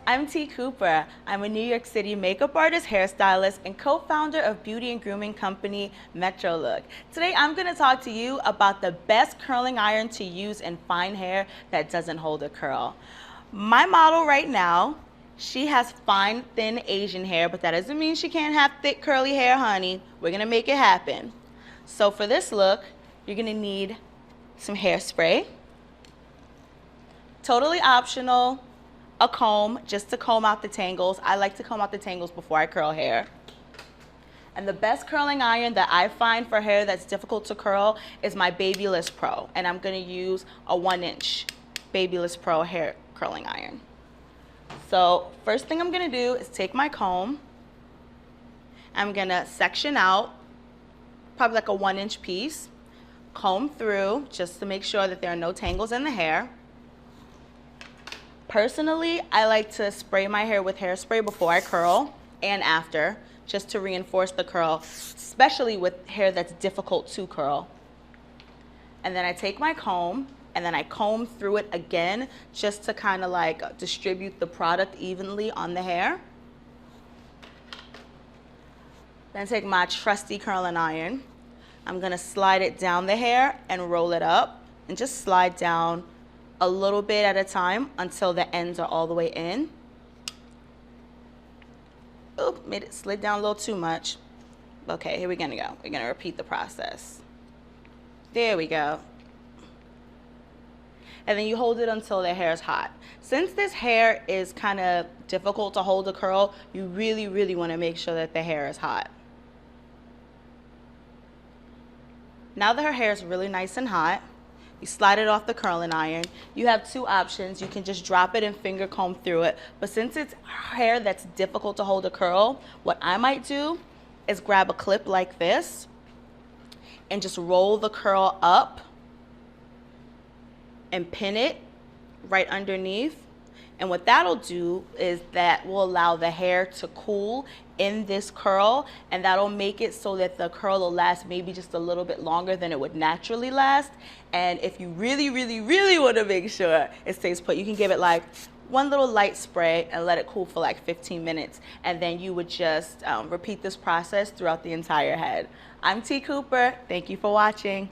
I'm T. Cooper. I'm a New York City makeup artist, hairstylist, and co-founder of beauty and grooming company Metro Look. Today I'm going to talk to you about the best curling iron to use in fine hair that doesn't hold a curl. My model right now, she has fine, thin Asian hair, but that doesn't mean she can't have thick, curly hair, honey. We're going to make it happen. So for this look, you're going to need some hairspray. Totally optional. A comb, just to comb out the tangles. I like to comb out the tangles before I curl hair. And the best curling iron that I find for hair that's difficult to curl is my Babyliss Pro. And I'm gonna use a 1-inch Babyliss Pro hair curling iron. So first thing I'm gonna do is take my comb. I'm gonna section out, probably like a 1-inch piece. Comb through, just to make sure that there are no tangles in the hair. Personally, I like to spray my hair with hairspray before I curl and after, just to reinforce the curl, especially with hair that's difficult to curl. And then I take my comb and then I comb through it again, just to kind of like distribute the product evenly on the hair. Then take my trusty curling iron. I'm gonna slide it down the hair and roll it up and just slide down a little bit at a time until the ends are all the way in. Oop, made it slid down a little too much. Okay, here we're gonna go. We're gonna repeat the process. There we go. And then you hold it until the hair is hot. Since this hair is kind of difficult to hold a curl, you really, really wanna make sure that the hair is hot. Now that her hair is really nice and hot, you slide it off the curling iron. You have two options. You can just drop it and finger comb through it. But since it's hair that's difficult to hold a curl, what I might do is grab a clip like this and just roll the curl up and pin it right underneath. And what that'll do is that will allow the hair to cool in this curl, and that'll make it so that the curl will last maybe just a little bit longer than it would naturally last. And if you really, really, really want to make sure it stays put, you can give it like one little light spray and let it cool for like 15 minutes. And then you would just repeat this process throughout the entire head. I'm T. Cooper. Thank you for watching.